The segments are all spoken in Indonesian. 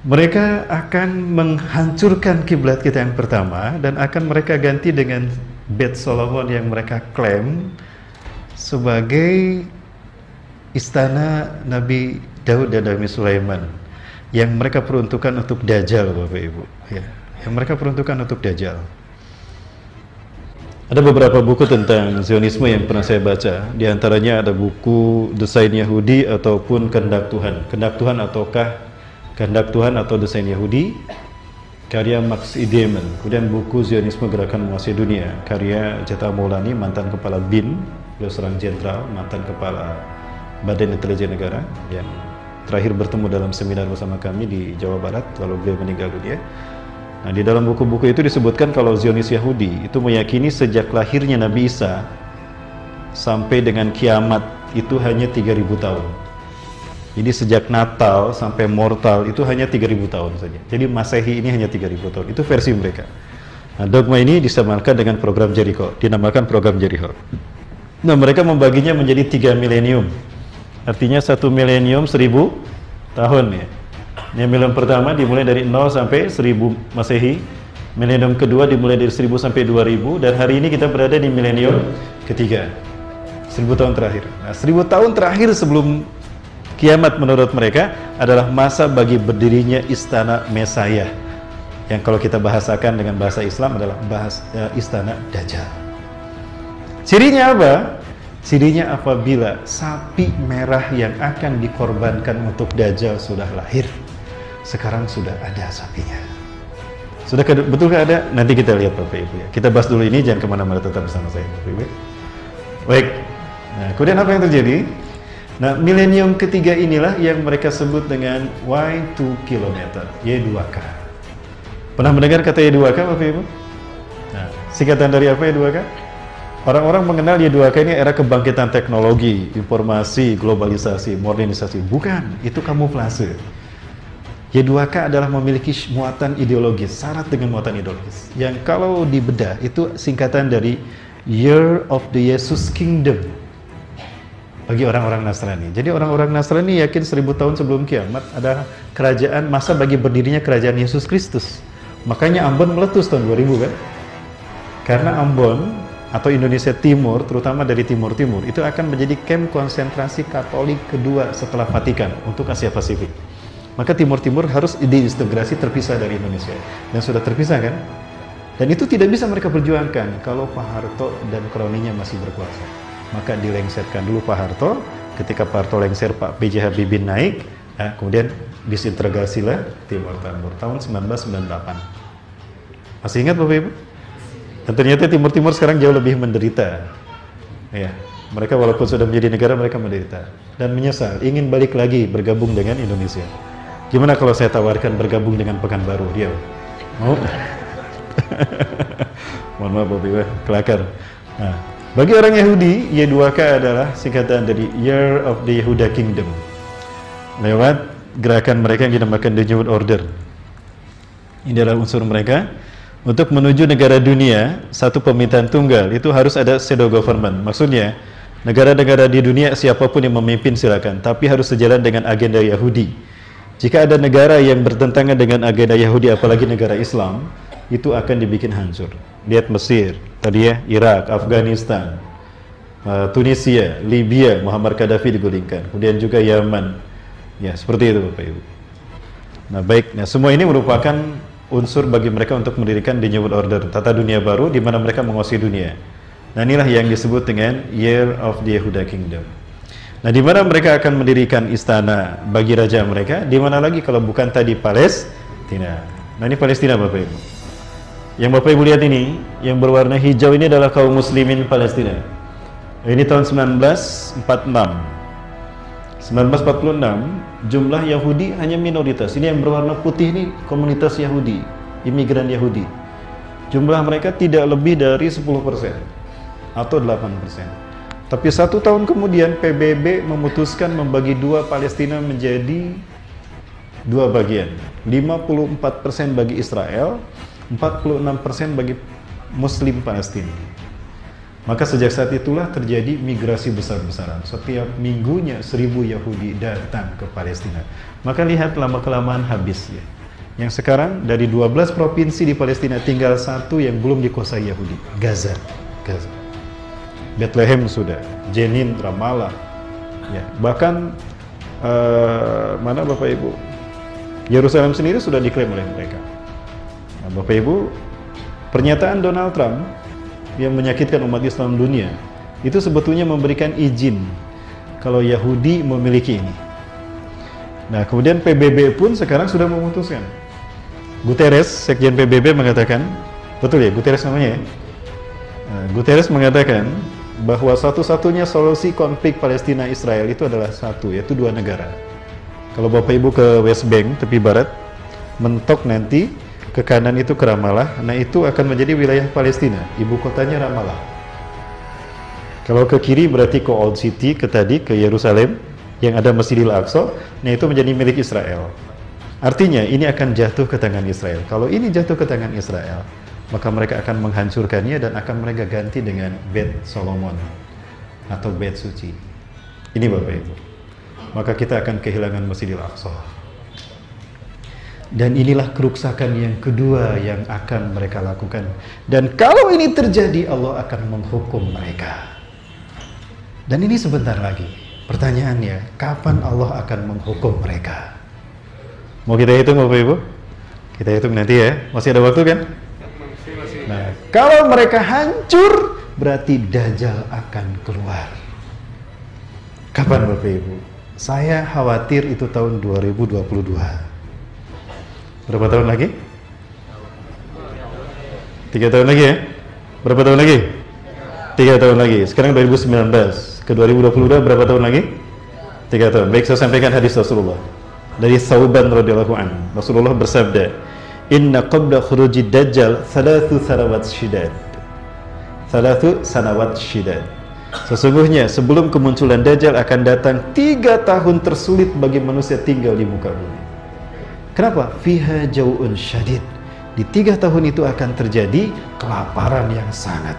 Mereka akan menghancurkan kiblat kita yang pertama dan akan mereka ganti dengan Bait Solomon yang mereka klaim sebagai istana Nabi Daud dan Nabi Sulaiman yang mereka peruntukkan untuk Dajjal, Bapak Ibu, ya. Yang mereka peruntukkan untuk Dajjal. Ada beberapa buku tentang Zionisme yang pernah saya baca. Di antaranya ada buku Desain Yahudi ataupun Kehendak Tuhan. Kehendak Tuhan ataukah Kehendak Tuhan atau Desain Yahudi, karya Max Ideman. Kemudian buku Zionisme Gerakan Menguasai Dunia, karya Jeta Maulani, mantan kepala BIN, beliau seorang jenderal, mantan kepala Badan Intelijen Negara, yang terakhir bertemu dalam seminar bersama kami di Jawa Barat, lalu beliau meninggal dunia. Nah, di dalam buku-buku itu disebutkan kalau Zionis Yahudi itu meyakini sejak lahirnya Nabi Isa sampai dengan kiamat itu hanya 3000 tahun. Jadi sejak Natal sampai mortal itu hanya 3000 tahun saja. Jadi Masehi ini hanya 3000 tahun. Itu versi mereka. Nah, dogma ini disamakan dengan program Jericho, dinamakan program Jericho. Nah, mereka membaginya menjadi 3 milenium. Artinya 1 milenium 1000 tahun ya. Ini milenium pertama dimulai dari 0 sampai 1000 Masehi. Milenium kedua dimulai dari 1000 sampai 2000, dan hari ini kita berada di milenium ketiga. 1000 tahun terakhir. Nah, 1000 tahun terakhir sebelum kiamat menurut mereka adalah masa bagi berdirinya istana Mesayah, yang kalau kita bahasakan dengan bahasa Islam adalah istana Dajjal. Cirinya apa? Cirinya apabila sapi merah yang akan dikorbankan untuk Dajjal sudah lahir. Sekarang sudah ada sapinya. Sudah betulkah ada? Nanti kita lihat Bapak Ibu ya. Kita bahas dulu ini, jangan kemana-mana, tetap bersama saya Bapak Ibu. Baik. Nah, kemudian apa yang terjadi? Nah, milenium ketiga inilah yang mereka sebut dengan Y2K, Y2K. Pernah mendengar kata Y2K, Bapak Ibu? Nah, singkatan dari apa Y2K? Orang-orang mengenal Y2K ini era kebangkitan teknologi, informasi, globalisasi, modernisasi. Bukan, itu kamuflase. Y2K adalah memiliki muatan ideologis, syarat dengan muatan ideologis. Yang kalau dibedah, itu singkatan dari Year of the Jesus Kingdom. Bagi orang-orang Nasrani. Jadi orang-orang Nasrani yakin 1000 tahun sebelum kiamat ada kerajaan, masa bagi berdirinya kerajaan Yesus Kristus. Makanya Ambon meletus tahun 2000 kan? Karena Ambon atau Indonesia Timur, terutama dari Timur-Timur, itu akan menjadi kamp konsentrasi Katolik kedua setelah Vatikan untuk Asia Pasifik. Maka Timur-Timur harus diintegrasi terpisah dari Indonesia. Dan sudah terpisah kan? Dan itu tidak bisa mereka perjuangkan kalau Pak Harto dan kroninya masih berkuasa. Maka dilengserkan dulu Pak Harto. Ketika Pak Harto lengser, Pak B.J. Habibie naik, nah, kemudian disintegrasilah Timur Timur tahun 1998. Masih ingat Bapak Ibu? Dan ternyata Timur Timur sekarang jauh lebih menderita. Ya, mereka walaupun sudah menjadi negara, mereka menderita dan menyesal, ingin balik lagi bergabung dengan Indonesia. Gimana kalau saya tawarkan bergabung dengan Pekanbaru? Dia mau? Mohon maaf Bapak Ibu, kelakar. Nah, bagi orang Yahudi, Y2K adalah singkatan dari Year of the Yehuda Kingdom. Lewat gerakan mereka yang dinamakan The New Order. Ini adalah unsur mereka. Untuk menuju negara dunia, satu pemerintahan tunggal, itu harus ada pseudo government. Maksudnya, negara-negara di dunia siapapun yang memimpin silakan, tapi harus sejalan dengan agenda Yahudi. Jika ada negara yang bertentangan dengan agenda Yahudi, apalagi negara Islam, itu akan dibikin hancur. Lihat Mesir, tadi ya, Irak, Afghanistan, Tunisia, Libya, Muammar Gaddafi digulingkan, kemudian juga Yaman. Ya, seperti itu Bapak Ibu. Nah, baik, nah semua ini merupakan unsur bagi mereka untuk mendirikan the New Order, tata dunia baru di mana mereka menguasai dunia. Nah, inilah yang disebut dengan Year of the Yehuda Kingdom. Nah, di mana mereka akan mendirikan istana bagi raja mereka? Di mana lagi kalau bukan tadi Palestina. Nah, ini Palestina Bapak Ibu. Yang Bapak Ibu lihat ini, yang berwarna hijau ini adalah kaum muslimin Palestina. Ini tahun 1946. 1946, jumlah Yahudi hanya minoritas. Ini yang berwarna putih ini komunitas Yahudi, imigran Yahudi. Jumlah mereka tidak lebih dari 10% atau 8%. Tapi 1 tahun kemudian PBB memutuskan membagi dua Palestina menjadi dua bagian. 54% bagi Israel, 46% bagi Muslim Palestina. Maka sejak saat itulah terjadi migrasi besar-besaran. Setiap minggunya 1000 Yahudi datang ke Palestina. Maka lihat lama-kelamaan habis ya. Yang sekarang dari 12 provinsi di Palestina tinggal satu yang belum dikuasai Yahudi, Gaza. Bethlehem sudah, Jenin, Ramallah, ya. Bahkan mana Bapak Ibu? Yerusalem sendiri sudah diklaim oleh mereka. Nah, Bapak Ibu, pernyataan Donald Trump yang menyakitkan umat Islam dunia itu sebetulnya memberikan izin kalau Yahudi memiliki ini. Nah, kemudian PBB pun sekarang sudah memutuskan. Guterres, sekjen PBB mengatakan, betul ya, Guterres namanya ya? Nah, Guterres mengatakan bahwa satu-satunya solusi konflik Palestina-Israel itu adalah satu, yaitu dua negara. Kalau Bapak Ibu ke West Bank, tepi barat, mentok nanti, ke kanan itu ke Ramallah, nah itu akan menjadi wilayah Palestina, ibu kotanya Ramallah. Kalau ke kiri berarti ke Old City, ke Yerusalem, yang ada Masjidil Aqsa, nah itu menjadi milik Israel. Artinya ini akan jatuh ke tangan Israel. Kalau ini jatuh ke tangan Israel, maka mereka akan menghancurkannya dan akan mereka ganti dengan Bait Solomon atau Bait Suci. Ini Bapak Ibu. Maka kita akan kehilangan Masjidil Aqsa. Dan inilah kerusakan yang kedua yang akan mereka lakukan. Dan kalau ini terjadi, Allah akan menghukum mereka. Dan ini sebentar lagi. Pertanyaannya, kapan Allah akan menghukum mereka? Mau kita hitung Bapak Ibu? Kita hitung nanti ya. Masih ada waktu kan? Nah, kalau mereka hancur, berarti Dajjal akan keluar. Kapan Bapak Ibu? Saya khawatir itu tahun 2022. Berapa tahun lagi? 3 tahun lagi ya? Berapa tahun lagi? 3 tahun lagi. Sekarang 2019. Ke 2022 berapa tahun lagi? 3 tahun. Baik, saya sampaikan hadis Rasulullah. Dari Thauban radhiyallahu anhu. Rasulullah bersabda, "Inna qabla khurujid dajjal 3 sanawat syidad." 3 sanawat syidad. Sesungguhnya sebelum kemunculan Dajjal akan datang 3 tahun tersulit bagi manusia tinggal di muka bumi. Kenapa? Fiha jau'un syadid. Di 3 tahun itu akan terjadi kelaparan yang sangat.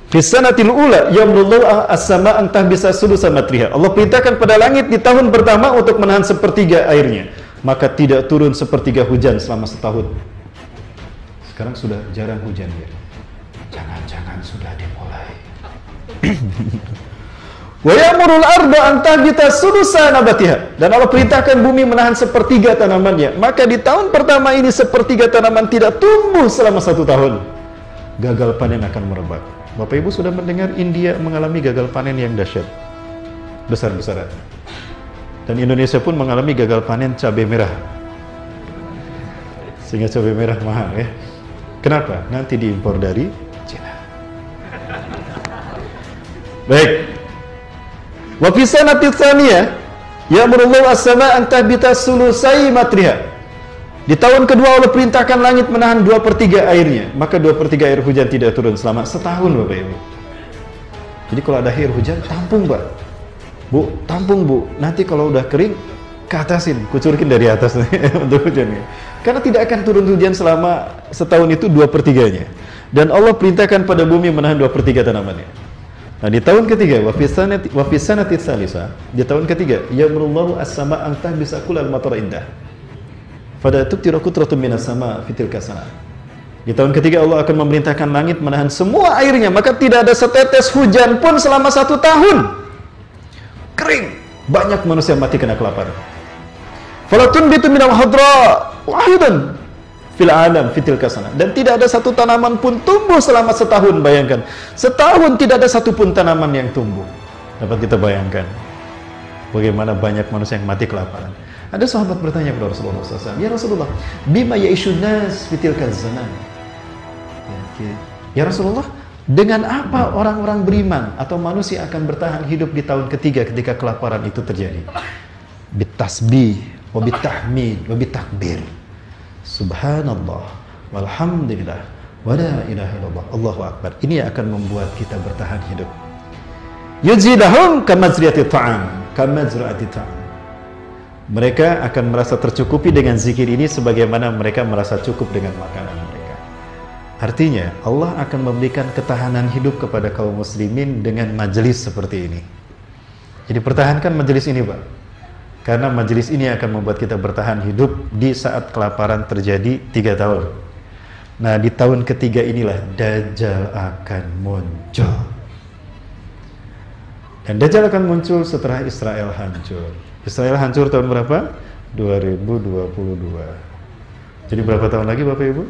Fisanatil ula yamlullahu as-sama antah bisa sulusa matriha. Allah perintahkan pada langit di tahun pertama untuk menahan 1/3 airnya. Maka tidak turun 1/3 hujan selama setahun. Sekarang sudah jarang hujan ya. Jangan-jangan sudah dimulai. Wa ya'murul arda an tahbita sulusa nabatiha. Dan Allah perintahkan bumi menahan 1/3 tanamannya. Maka di tahun pertama ini 1/3 tanaman tidak tumbuh selama 1 tahun. Gagal panen akan merebak. Bapak Ibu sudah mendengar India mengalami gagal panen yang dahsyat, besar-besaran. Dan Indonesia pun mengalami gagal panen cabai merah. Sehingga cabai merah mahal ya. Kenapa? Nanti diimpor dari Cina. Baik. Wa fi sanati tsaniyah ya'murullahu as-samaa'a an tahbita sulusai matriha. Di tahun kedua Allah perintahkan langit menahan 2/3 airnya. Maka 2/3 air hujan tidak turun selama setahun Bapak Ibu. Jadi kalau ada air hujan, tampung Pak. Bu, tampung Bu. Nanti kalau udah kering, ke atasin, kucurkin dari atas untuk hujannya. Karena tidak akan turun hujan selama setahun itu 2/3-nya. Dan Allah perintahkan pada bumi menahan 2/3 tanamannya. Nah di tahun ketiga, wa fi sanati tsalisa, di tahun ketiga, ya'murullahu as-samaa'a an tahbisa kullal matara indah. Fada tubtiru qutratun minas sama fitil kasana. Di tahun ketiga Allah akan memerintahkan langit menahan semua airnya, maka tidak ada setetes hujan pun selama 1 tahun. Kering, banyak manusia mati kena kelaparan. Falatun bitu minal hadra wahidan fil alam fitil kasana. Dan tidak ada satu tanaman pun tumbuh selama setahun. Bayangkan, setahun tidak ada satu pun tanaman yang tumbuh. Dapat kita bayangkan bagaimana banyak manusia yang mati kelaparan. Ada sahabat bertanya kepada Rasulullah SAW, "Ya Rasulullah, bima ya'ishun nas fitil zaman?" Ya Rasulullah, dengan apa orang-orang beriman atau manusia akan bertahan hidup di tahun ketiga ketika kelaparan itu terjadi? Bitasbih, wa bitahmid, wa bitakbir. Subhanallah, walhamdulillah, wa la ilaha illallah, Allahu akbar. Ini yang akan membuat kita bertahan hidup. Yujidahum kamazriyati ta'am, kamazriyati ta'am. Mereka akan merasa tercukupi dengan zikir ini sebagaimana mereka merasa cukup dengan makanan mereka. Artinya Allah akan memberikan ketahanan hidup kepada kaum muslimin dengan majelis seperti ini. Jadi pertahankan majelis ini, Pak, karena majelis ini akan membuat kita bertahan hidup di saat kelaparan terjadi 3 tahun. Nah, di tahun ketiga inilah Dajjal akan muncul. Dan Dajjal akan muncul setelah Israel hancur. Israel hancur tahun berapa? 2022. Jadi berapa tahun lagi Bapak Ibu?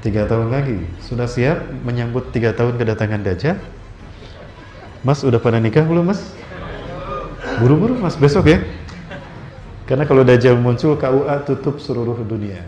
3 tahun lagi. Sudah siap menyambut 3 tahun kedatangan Dajjal? Mas udah pada nikah belum, Mas? Buru-buru Mas, besok ya. Karena kalau Dajjal muncul, KUA tutup seluruh dunia.